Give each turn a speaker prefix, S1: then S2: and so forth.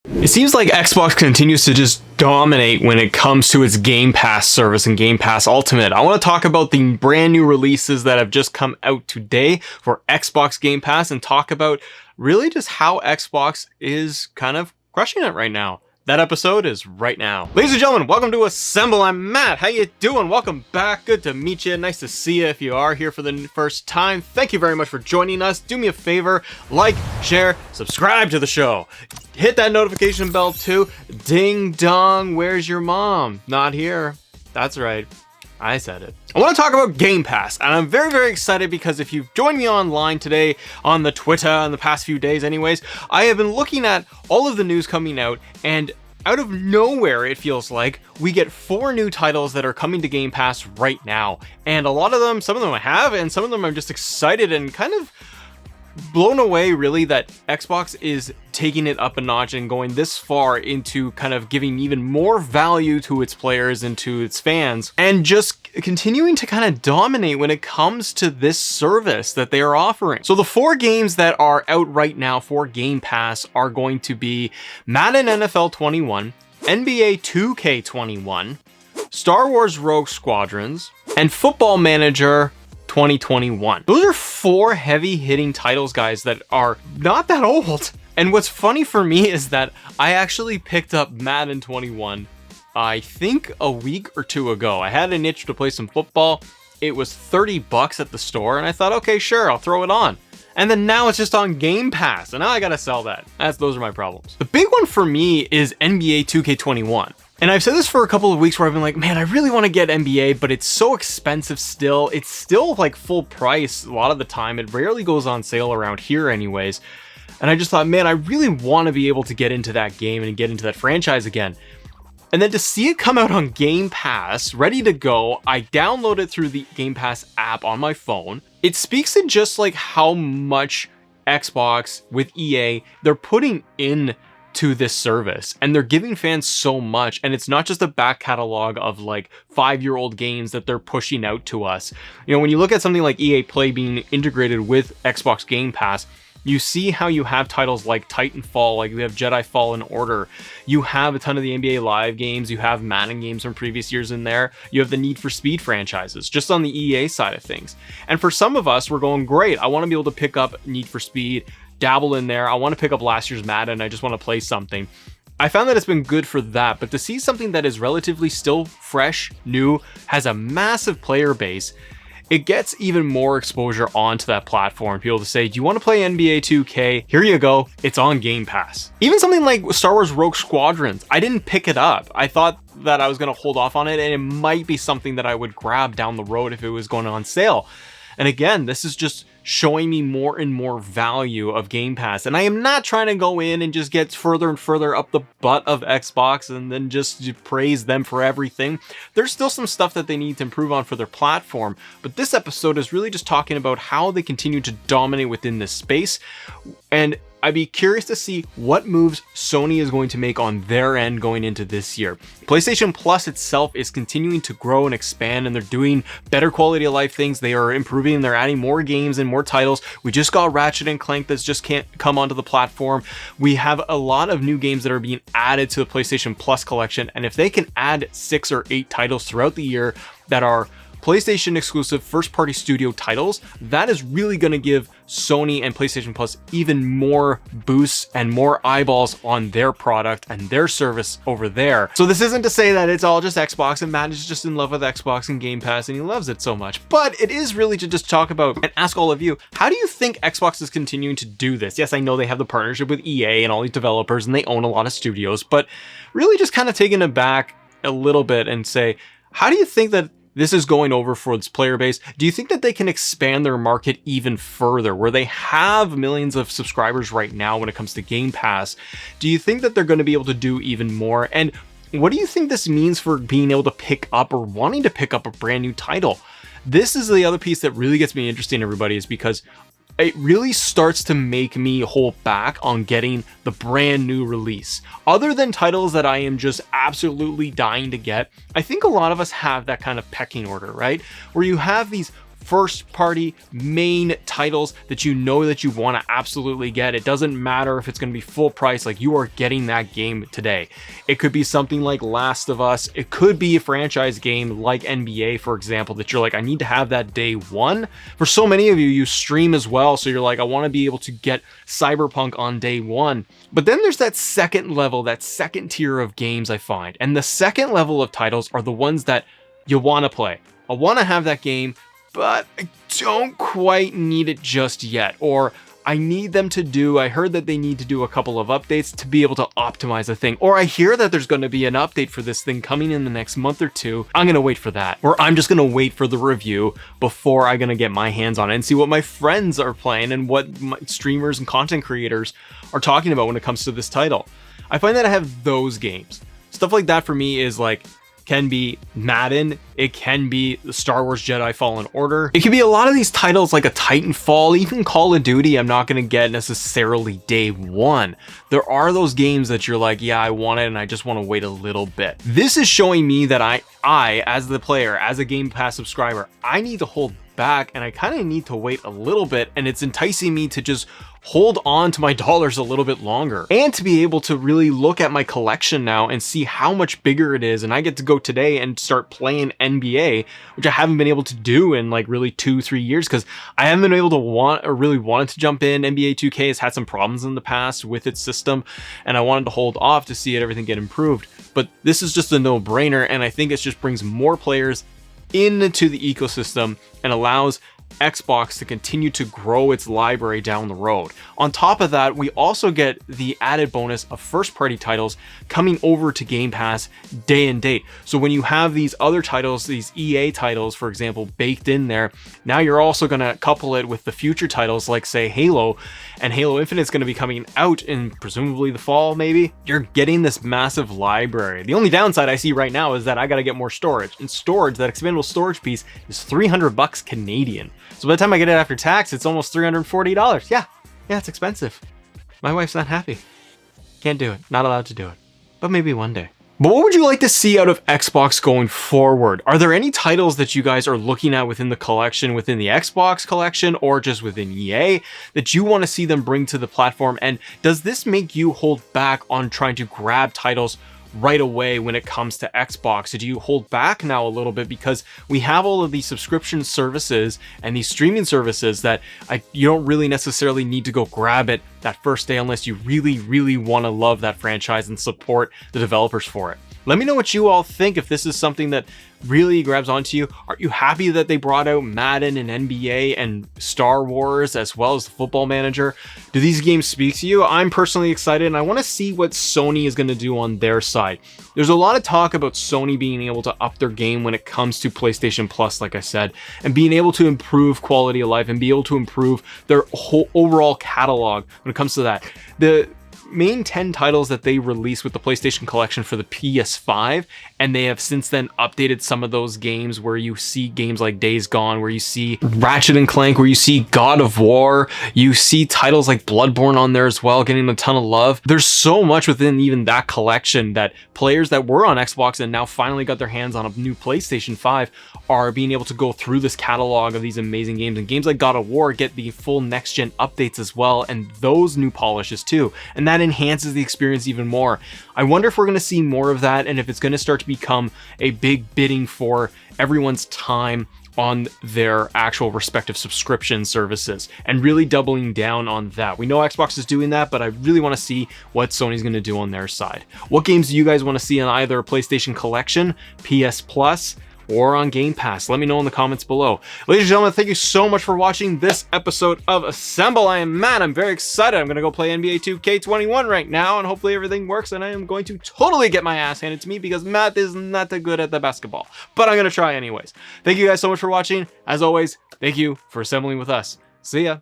S1: It seems like Xbox continues to just dominate when it comes to its Game Pass service and Game Pass Ultimate. I want to talk about the brand new releases that have just come out today for Xbox Game Pass and talk about really just how Xbox is kind of crushing it right now. That episode is right now. Ladies and gentlemen, welcome to Assemble. I'm Matt. How you doing? Welcome back. Good to meet you. Nice to see you if you are here for the first time. Thank you very much for joining us. Do me a favor, like, share, subscribe to the show. Hit that notification bell too. Ding dong, where's your mom? Not here. That's right. I said it. I want to talk about Game Pass, and I'm very, very excited because if you've joined me online today on the Twitter in the past few days anyways, I have been looking at all of the news coming out, and out of nowhere, it feels like, we get 4 new titles that are coming to Game Pass right now. And a lot of them, some of them I have, and some of them I'm just excited and kind of blown away really that Xbox is taking it up a notch and going this far into kind of giving even more value to its players and to its fans, and just continuing to kind of dominate when it comes to this service that they are offering. So the 4 games that are out right now for Game Pass are going to be Madden NFL 21, NBA 2K21, Star Wars Rogue Squadrons, and Football Manager 2021. Those are 4 heavy hitting titles, guys, that are not that old. And what's funny for me is that I actually picked up Madden 21, I think a week or 2 ago. I had an itch to play some football. It was $30 at the store, and I thought, okay, sure, I'll throw it on. And then now it's just on Game Pass, and now I gotta sell that. Those are my problems. The big one for me is NBA 2K21. And I've said this for a couple of weeks where I've been like, man, I really want to get NBA, but it's so expensive still. It's still like full price a lot of the time. It rarely goes on sale around here anyways. And I just thought, man, I really want to be able to get into that game and get into that franchise again. And then to see it come out on Game Pass, ready to go, I download it through the Game Pass app on my phone. It speaks to just like how much Xbox with EA, they're putting in to this service, and they're giving fans so much, and it's not just a back catalog of like 5-year-old games that they're pushing out to us. You know, when you look at something like EA Play being integrated with Xbox Game Pass, you see how you have titles like Titanfall, like we have Jedi Fallen Order, you have a ton of the NBA Live games, you have Madden games from previous years in there, you have the Need for Speed franchises, just on the EA side of things. And for some of us, we're going, great, I want to be able to pick up Need for Speed, dabble in there. I want to pick up last year's Madden. I just want to play something. I found that it's been good for that, but to see something that is relatively still fresh, new, has a massive player base, it gets even more exposure onto that platform. People to say, do you want to play NBA 2K? Here you go. It's on Game Pass. Even something like Star Wars Rogue Squadrons, I didn't pick it up. I thought that I was going to hold off on it, and it might be something that I would grab down the road if it was going on sale. And again, this is just showing me more and more value of Game Pass. And I am not trying to go in and just get further and further up the butt of Xbox and then just praise them for everything. There's still some stuff that they need to improve on for their platform. But this episode is really just talking about how they continue to dominate within this space. And I'd be curious to see what moves Sony is going to make on their end going into this year. PlayStation Plus itself is continuing to grow and expand, and they're doing better quality of life things. They are improving, they're adding more games and more titles. We just got Ratchet and Clank that's just can't come onto the platform. We have a lot of new games that are being added to the PlayStation Plus collection, and if they can add 6 or 8 titles throughout the year that are PlayStation exclusive first-party studio titles, that is really going to give Sony and PlayStation Plus even more boosts and more eyeballs on their product and their service over there. So this isn't to say that it's all just Xbox and Matt is just in love with Xbox and Game Pass and he loves it so much, but it is really to just talk about and ask all of you, how do you think Xbox is continuing to do this? Yes, I know they have the partnership with EA and all these developers and they own a lot of studios, but really just kind of taking it back a little bit and say, how do you think that this is going over for its player base? Do you think that they can expand their market even further where they have millions of subscribers right now when it comes to Game Pass? Do you think that they're going to be able to do even more? And what do you think this means for being able to pick up or wanting to pick up a brand new title? This is the other piece that really gets me interested in everybody, is because it really starts to make me hold back on getting the brand new release. Other than titles that I am just absolutely dying to get, I think a lot of us have that kind of pecking order, right? Where you have these first party main titles that you know that you want to absolutely get. It doesn't matter if it's going to be full price, like you are getting that game today. It could be something like Last of Us. It could be a franchise game like NBA, for example, that you're like, I need to have that day one. For so many of you, you stream as well. So you're like, I want to be able to get Cyberpunk on day one. But then there's that second level, that second tier of games I find. And the second level of titles are the ones that you want to play. I want to have that game, but I don't quite need it just yet. Or I need them to do, I heard that they need to do a couple of updates to be able to optimize the thing. Or I hear that there's going to be an update for this thing coming in the next month or two. I'm going to wait for that. Or I'm just going to wait for the review before I'm going to get my hands on it and see what my friends are playing and what my streamers and content creators are talking about when it comes to this title. I find that I have those games. Stuff like that for me is like, can be Madden, it can be the Star Wars Jedi Fallen Order. It can be a lot of these titles like a Titanfall, even Call of Duty I'm not gonna get necessarily day one. There are those games that you're like, yeah, I want it and I just wanna wait a little bit. This is showing me that I as the player, as a Game Pass subscriber, I need to hold back and I kind of need to wait a little bit, and it's enticing me to just hold on to my dollars a little bit longer and to be able to really look at my collection now and see how much bigger it is. And I get to go today and start playing NBA, which I haven't been able to do in like really 2-3 years because I haven't been able to really wanted to jump in. NBA 2K has had some problems in the past with its system and I wanted to hold off to see everything get improved. But this is just a no-brainer, and I think it just brings more players into the ecosystem and allows Xbox to continue to grow its library down the road. On top of that, we also get the added bonus of first-party titles coming over to Game Pass day and date. So when you have these other titles, these EA titles, for example, baked in there, now you're also going to couple it with the future titles like, say, Halo, and Halo Infinite is going to be coming out in presumably the fall, maybe. You're getting this massive library. The only downside I see right now is that I got to get more storage. And storage, that expandable storage piece, is $300 Canadian. So by the time I get it after tax, it's almost $340. Yeah, it's expensive. My wife's not happy. Can't do it. Not allowed to do it. But maybe one day. But what would you like to see out of Xbox going forward? Are there any titles that you guys are looking at within the collection, within the Xbox collection, or just within EA that you want to see them bring to the platform? And does this make you hold back on trying to grab titles right away when it comes to Xbox? Do you hold back now a little bit because we have all of these subscription services and these streaming services that you don't really necessarily need to go grab it that first day unless you really want to love that franchise and support the developers for it? Let me know what you all think, if this is something that really grabs onto you. Are you happy that they brought out Madden and NBA and Star Wars as well as the Football Manager? Do these games speak to you? I'm personally excited and I want to see what Sony is going to do on their side. There's a lot of talk about Sony being able to up their game when it comes to PlayStation Plus, like I said, and being able to improve quality of life and be able to improve their whole overall catalog when it comes to that. The main 10 titles that they released with the PlayStation Collection for the PS5, and they have since then updated some of those games where you see games like Days Gone, where you see Ratchet and Clank, where you see God of War, you see titles like Bloodborne on there as well, getting a ton of love. There's so much within even that collection that players that were on Xbox and now finally got their hands on a new PlayStation 5 are being able to go through this catalog of these amazing games. And games like God of War get the full next-gen updates as well, and those new polishes too. And that enhances the experience even more. I wonder if we're going to see more of that, and if it's going to start to become a big bidding for everyone's time on their actual respective subscription services and really doubling down on that. We know Xbox is doing that, but I really want to see what Sony's going to do on their side. What games do you guys want to see on either PlayStation Collection, PS Plus, or on Game Pass? Let me know in the comments below. Ladies and gentlemen, thank you so much for watching this episode of Assemble. I am Matt. I'm very excited. I'm going to go play NBA 2K21 right now, and hopefully everything works, and I am going to totally get my ass handed to me because Matt is not that good at the basketball. But I'm going to try anyways. Thank you guys so much for watching. As always, thank you for assembling with us. See ya.